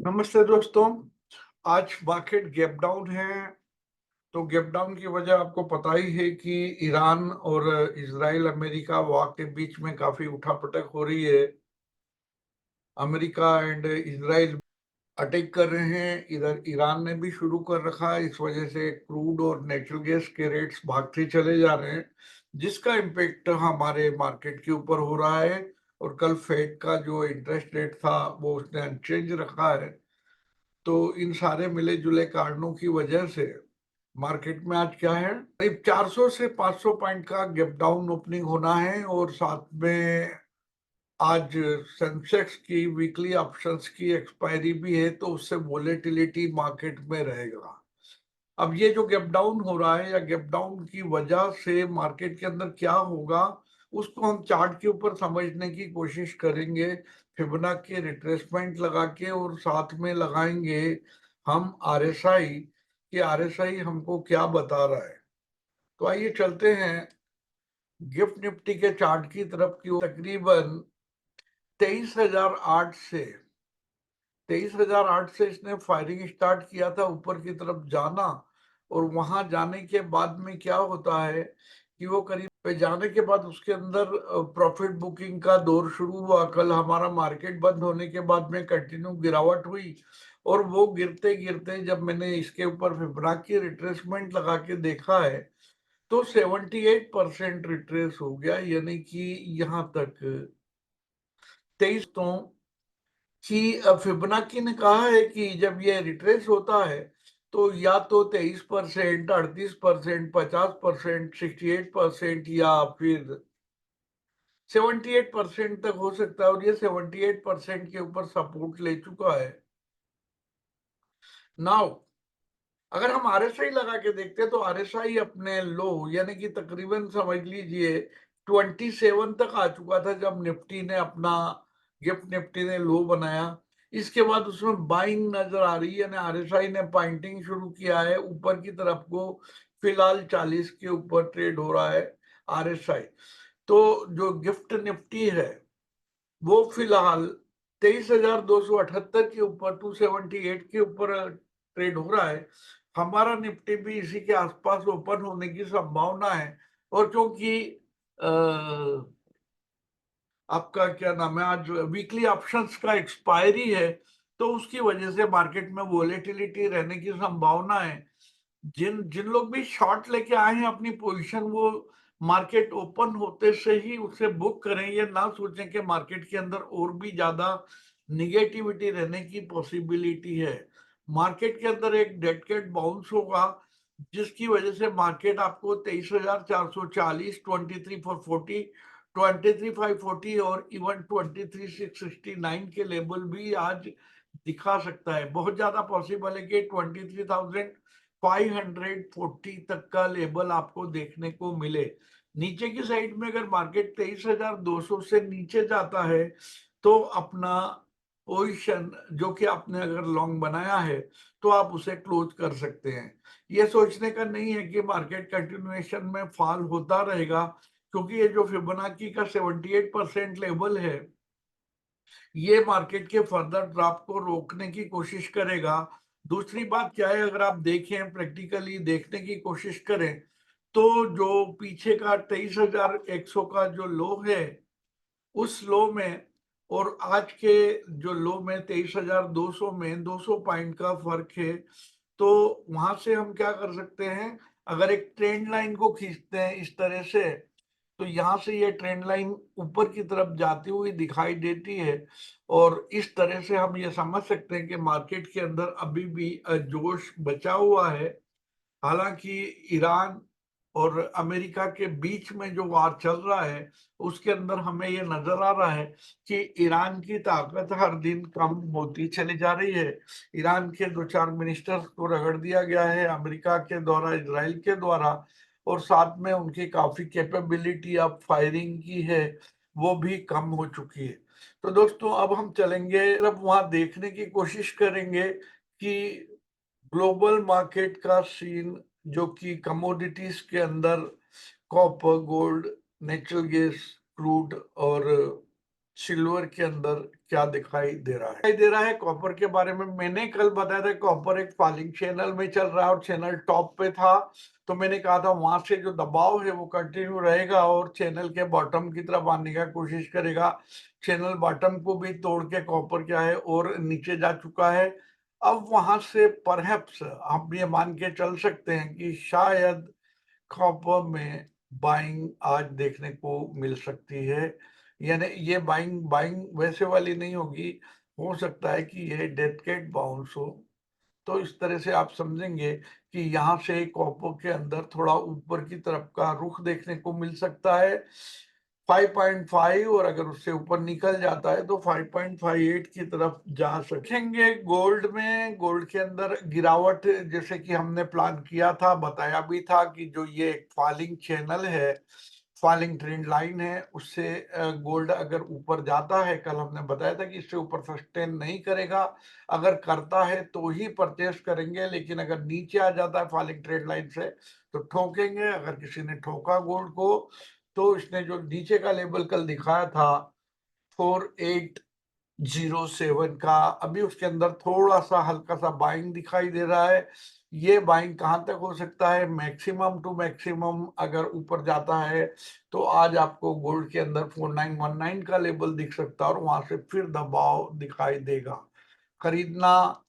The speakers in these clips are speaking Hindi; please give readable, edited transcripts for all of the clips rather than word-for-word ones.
नमस्ते दोस्तों। आज मार्केट गैप डाउन है। तो गैप डाउन की वजह आपको पता ही है कि ईरान और इजराइल अमेरिका वॉर के बीच में काफी उठापटक हो रही है। अमेरिका एंड इजराइल अटैक कर रहे हैं। इधर ईरान ने भी शुरू कर रखा है। इस वजह से क्रूड और नेचुरल गैस के रेट्स भागते चले जा रहे हैं, जिसका इम्पेक्ट हमारे मार्केट के ऊपर हो रहा है। और कल फेड का जो इंटरेस्ट रेट था वो उसने अनचेंज रखा है। तो इन सारे मिले जुले कारणों की वजह से मार्केट में आज क्या है, करीब 400 से 500 पॉइंट का गैप डाउन ओपनिंग होना है। और साथ में आज सेंसेक्स की वीकली ऑप्शंस की एक्सपायरी भी है, तो उससे वोलेटिलिटी मार्केट में रहेगा। अब ये जो गैप डाउन हो रहा है या गैप डाउन की वजह से मार्केट के अंदर क्या होगा, उसको हम चार्ट के ऊपर समझने की कोशिश करेंगे, फिबोनाची रिट्रेसमेंट लगा के। और साथ में लगाएंगे हम आरएसआई कि आरएसआई हमको क्या बता रहा है। तो आइए चलते हैं गिफ्ट निफ्टी के चार्ट की तरफ की। तकरीबन 23,008 से इसने फायरिंग स्टार्ट किया था ऊपर की तरफ जाना। और वहां जाने के बाद में क्या होता है कि वो करीब पे जाने के बाद उसके अंदर प्रॉफिट बुकिंग का दौर शुरू हुआ। कल हमारा मार्केट बंद होने के बाद में कंटिन्यू गिरावट हुई। और वो गिरते गिरते जब मैंने इसके ऊपर फिबोनाची रिट्रेसमेंट लगा के देखा है, तो 78% रिट्रेस हो गया। यानी कि यहाँ तक 23 तो कि फिबोनाची ने कहा है कि जब ये रिट्रेस होता है तो या तो 23%, 38%, 50%, 68% या फिर 78% तक हो सकता है। और ये 78% के ऊपर सपोर्ट ले चुका है। नाउ अगर हम आरएसआई लगा के देखते हैं तो आरएसआई अपने लो यानी कि तकरीबन समझ लीजिए 27 तक आ चुका था जब निफ्टी ने अपना गिफ्ट निफ्टी ने लो बनाया। इसके बाद उसमें बाइंग नजर आ रही है, यानी आरएसआई ने पॉइंटिंग शुरू किया है ऊपर की तरफ को। फिलहाल 40 के ऊपर ट्रेड हो रहा है आरएसआई। तो जो गिफ्ट निफ्टी है वो फिलहाल 23,278 के ऊपर 278 के ऊपर ट्रेड हो रहा है। हमारा निफ्टी भी इसी के आसपास ओपन होने की संभावना है। और क्योंकि आपका क्या नाम है, आज वीकली ऑप्शंस का एक्सपायरी है, तो उसकी वजह से मार्केट में वोलेटिलिटी रहने की संभावना है। जिन जिन लोग भी शॉर्ट लेके आए हैं अपनी पोजीशन, वो मार्केट ओपन होते से ही उसे बुक करें। ये ना सोचें कि मार्केट के अंदर और भी ज्यादा निगेटिविटी रहने की पॉसिबिलिटी है। मार्केट के अंदर एक डेड कैट बाउंस होगा, जिसकी वजह से मार्केट आपको 23,440, 23,440, 23,540 और इवन 23,669 के लेवल भी आज दिखा सकता है। बहुत ज्यादा पॉसिबल है कि 23,540 तक का लेवल आपको देखने को मिले। नीचे की साइड में अगर मार्केट 23,200 से नीचे जाता है तो अपना पोजीशन जो कि आपने अगर लॉन्ग बनाया है तो आप उसे क्लोज कर सकते हैं। ये सोचने का नहीं है कि मार्केट कंटिन्यूएशन में फॉल होता रहेगा, क्योंकि ये जो फिबोनाची का 78% लेवल है ये मार्केट के फर्दर ड्रॉप को रोकने की कोशिश करेगा। दूसरी बात क्या है, अगर आप देखें प्रैक्टिकली देखने की कोशिश करें तो जो पीछे का 23,100 का जो लो है, उस लो में और आज के जो लो में 23,200 में 200 पॉइंट का फर्क है। तो वहां से हम क्या कर सकते हैं, अगर एक ट्रेंड लाइन को खींचते हैं इस तरह से, तो यहाँ से ये ट्रेंड लाइन ऊपर की तरफ जाती हुई दिखाई देती है। और इस तरह से हम ये समझ सकते हैं कि मार्केट के अंदर अभी भी जोश बचा हुआ है। हालांकि ईरान और अमेरिका के बीच में जो वार चल रहा है उसके अंदर हमें ये नजर आ रहा है कि ईरान की ताकत हर दिन कम होती चली जा रही है। ईरान के दो चार मिनिस्टर्स को रगड़ दिया गया है अमेरिका के द्वारा, इजराइल के द्वारा। और साथ में उनकी काफी कैपेबिलिटी अब फायरिंग की है वो भी कम हो चुकी है। तो दोस्तों अब हम चलेंगे, अब वहां देखने की कोशिश करेंगे कि ग्लोबल मार्केट का सीन जो कि कमोडिटीज के अंदर copper, gold, natural gas, crude और सिल्वर के अंदर क्या दिखाई दे रहा है कॉपर के बारे में। मैंने कल बताया था कॉपर एक फॉलिंग चैनल में चल रहा है और चैनल टॉप पे था, तो मैंने कहा था वहां से जो दबाव है वो कंटिन्यू रहेगा और चैनल के बॉटम की तरफ आने का कोशिश करेगा। चैनल बॉटम को भी तोड़ के कॉपर क्या है और नीचे जा चुका है। अब वहां से परहैप्स आप ये मान के चल सकते हैं कि शायद कॉपर में बाइंग आज देखने को मिल सकती है। यानी ये बाइंग बाइंग वैसे वाली नहीं होगी, हो सकता है कि ये डेथ कैट बाउंस हो। तो इस तरह से आप समझेंगे कि यहाँ से कॉपर के अंदर थोड़ा ऊपर की तरफ का रुख देखने को मिल सकता है 5.5, और अगर उससे ऊपर निकल जाता है तो 5.58 की तरफ जा सकेंगे। गोल्ड में, गोल्ड के अंदर गिरावट जैसे कि हमने प्लान किया था, बताया भी था कि जो ये एक फॉलिंग चैनल है, फॉलिंग ट्रेंड लाइन है, उससे गोल्ड अगर ऊपर जाता है, कल हमने बताया था कि इससे ऊपर सस्टेन नहीं करेगा, अगर करता है तो ही परचेस करेंगे, लेकिन अगर नीचे आ जाता है फॉलिंग ट्रेंड लाइन से तो ठोकेंगे। अगर किसी ने ठोका गोल्ड को तो इसने जो नीचे का लेवल कल दिखाया था 4807 का, अभी उसके अंदर थोड़ा सा हल्का सा बाइंग दिखाई दे रहा है। ये बाइंग कहां तक हो सकता है, मैक्सिमम टू मैक्सिमम अगर ऊपर जाता है तो आज आपको गोल्ड के अंदर 4919 का लेवल दिख सकता है और वहां से फिर दबाव दिखाई देगा। खरीदना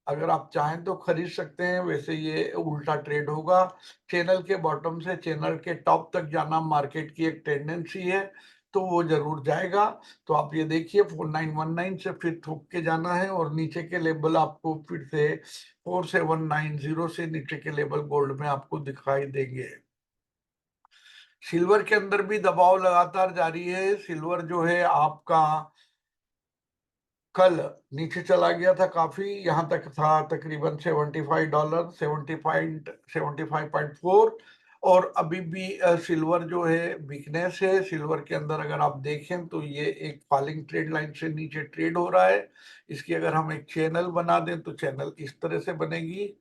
अगर आप चाहें तो खरीद सकते हैं, वैसे ये उल्टा ट्रेड होगा। चैनल के बॉटम से चैनल के टॉप तक जाना मार्केट की एक टेंडेंसी है, तो वो जरूर जाएगा। तो आप ये देखिए 4919 से फिर थोक के जाना है और नीचे के लेवल आपको फिर से 4790 से नीचे के लेवल गोल्ड में आपको दिखाई देंगे। सिल्वर के अंदर भी दबाव लगातार जारी है। सिल्वर जो है आपका कल नीचे चला गया था काफी, यहां तक था तकरीबन $75, 75.4, और अभी भी सिल्वर जो है वीकनेस है। सिल्वर के अंदर अगर आप देखें तो ये एक फॉलिंग ट्रेड लाइन से नीचे ट्रेड हो रहा है। इसकी अगर हम एक चैनल बना दें तो चैनल इस तरह से बनेगी।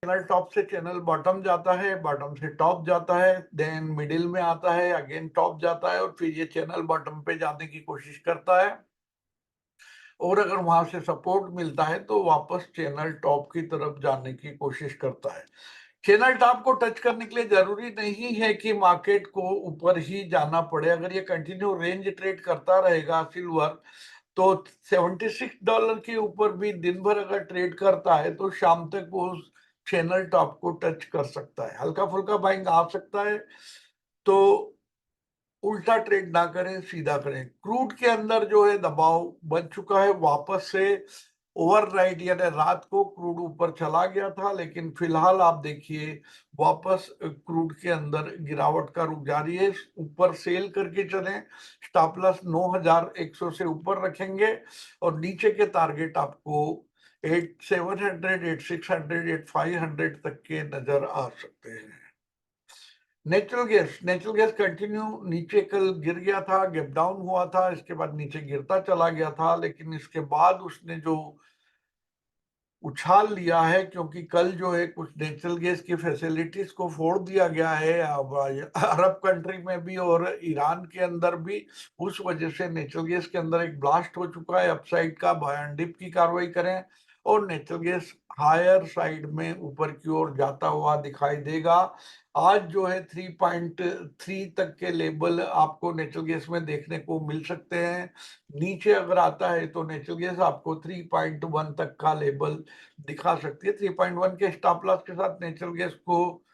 चैनल टॉप से चैनल बॉटम जाता है, बॉटम से टॉप जाता है, देन मिडिल में आता है, अगेन टॉप जाता है और फिर ये चैनल बॉटम पे जाने की कोशिश करता है, और अगर वहां से सपोर्ट मिलता है तो वापस चैनल टॉप की तरफ जाने की कोशिश करता है। चैनल टॉप को टच करने के लिए जरूरी नहीं है कि मार्केट को ऊपर ही जाना पड़े। अगर ये कंटिन्यू रेंज ट्रेड करता रहेगा सिल्वर तो $76 के ऊपर भी दिन भर अगर ट्रेड करता है तो शाम तक वो चैनल टॉप को टच कर सकता है, हल्का फुल्का बाइंग आ सकता है। तो उल्टा ट्रेड ना करें, सीधा करें। क्रूड के अंदर जो है दबाव बन चुका है वापस से। ओवरनाइट यानी रात को क्रूड ऊपर चला गया था, लेकिन फिलहाल आप देखिए वापस क्रूड के अंदर गिरावट का रुख जारी है। ऊपर सेल करके चलें, स्टॉप लॉस 9100 से ऊपर रखेंगे और नीचे के टारगेट आपको 8700, 8600, 8500 तक के नजर आ सकते हैं। नेचुरल गैस कंटिन्यू नीचे कल गिर गया था, गैप डाउन हुआ था, इसके बाद नीचे गिरता चला गया था, लेकिन इसके बाद उसने जो उछाल लिया है, क्योंकि कल जो है कुछ नेचुरल गैस की फैसिलिटीज को फोड़ दिया गया है अब अरब कंट्री में भी और ईरान के अंदर भी। उस वजह से नेचुरल गैस के अंदर एक ब्लास्ट हो चुका है। अपसाइड का बाय एंड डिप की कार्रवाई करें और नेचुरल गैस हायर साइड में ऊपर की ओर जाता हुआ दिखाई देगा। आज जो है 3.3 तक के लेवल आपको नेचुरल गैस में देखने को मिल सकते हैं। नीचे अगर आता है तो नेचुरल गैस आपको 3.1 तक का लेवल दिखा सकती है। 3.1 के स्टॉप लॉस के साथ नेचुरल गैस को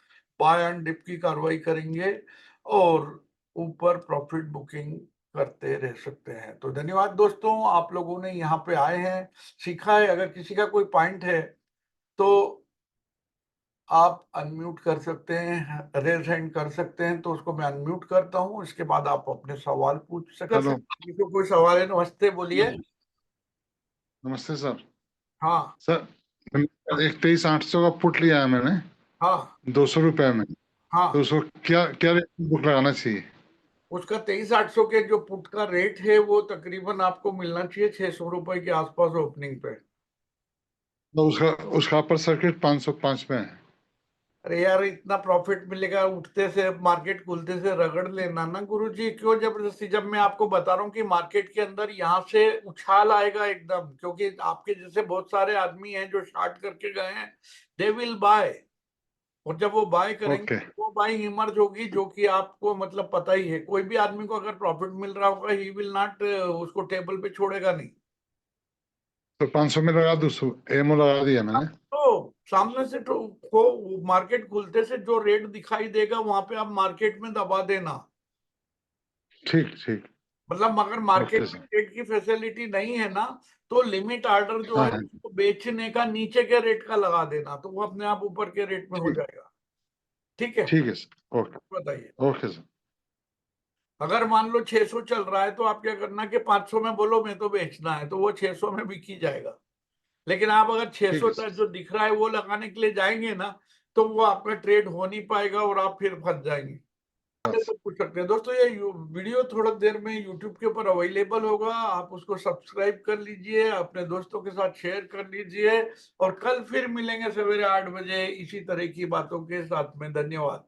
बाय एंड डिप की कार्रवाई करेंगे और ऊपर प्रॉफिट बुकिंग करते रह सकते हैं। तो धन्यवाद दोस्तों, आप लोगों ने यहाँ पे आए हैं, सीखा है। अगर किसी का कोई पॉइंट है तो आप अनम्यूट कर सकते हैं, रेज हैंड कर सकते हैं, तो उसको मैं अनम्यूट करता हूँ। इसके बाद आप अपने सवाल पूछ सकते हेलो हैं। किसी को कोई सवाल है? नमस्ते, बोलिए। नमस्ते सर। हाँ सर एक 23,800 का पुट लिया है मैंने हाँ 200 रुपए में, तो हाँ, उसको क्या क्या बुक लगाना चाहिए? उसका 23,800 के जो पुट का रेट है वो तकरीबन आपको मिलना चाहिए 600 रुपए के आसपास ओपनिंग पे। तो उसका उसका अपर सर्किट 505 में है। अरे यार इतना प्रॉफिट मिलेगा उठते से मार्केट खुलते से रगड़ लेना ना गुरुजी, क्यों जबरदस्ती। जब मैं आपको बता रहा हूँ कि मार्केट के अंदर यहाँ से उछाल आएगा एकदम, क्योंकि आपके जैसे बहुत सारे आदमी हैं जो शार्ट करके गए हैं, दे विल बाय। और जब वो बाय करेंगे ओके, वो बाइंग इमर्ज होगी, जो कि आपको मतलब पता ही है, कोई भी आदमी को अगर प्रॉफिट मिल रहा होगा ही विल नॉट उसको टेबल पे छोड़ेगा नहीं। तो 500 में लगा दूँ, एमओ लगा दिया मैंने। तो सामने से तो को मार्केट खुलते से जो रेट दिखाई देगा वहां पे आप मार्केट में दबा देना। ठीक ठीक। मतलब अगर मार्केट ओके में सर। रेट की फैसिलिटी नहीं है ना, तो लिमिट ऑर्डर जो हाँ है हाँ। उसको बेचने का नीचे के रेट का लगा देना, तो वो अपने आप ऊपर के रेट में हो ठीक। जाएगा। ठीक है, ठीक है सर। ओके। बताइए। Okay sir. अगर मान लो 600 चल रहा है तो आप क्या करना कि 500 में बोलो मैं तो बेचना है, तो वो 600 में बिक ही जाएगा। लेकिन आप अगर ठीक 600 है तक सर। जो दिख रहा है वो लगाने के लिए जाएंगे ना, तो वो आपका ट्रेड हो नहीं पाएगा और आप फिर फंस जाएंगे। हाँ ये सर। सब पूछ सकते हैं दोस्तों। ये वीडियो थोड़ा देर में यूट्यूब के ऊपर अवेलेबल होगा, आप उसको सब्सक्राइब कर लीजिए, अपने दोस्तों के साथ शेयर कर लीजिए, और कल फिर मिलेंगे सवेरे 8 बजे इसी तरह की बातों के साथ में। धन्यवाद।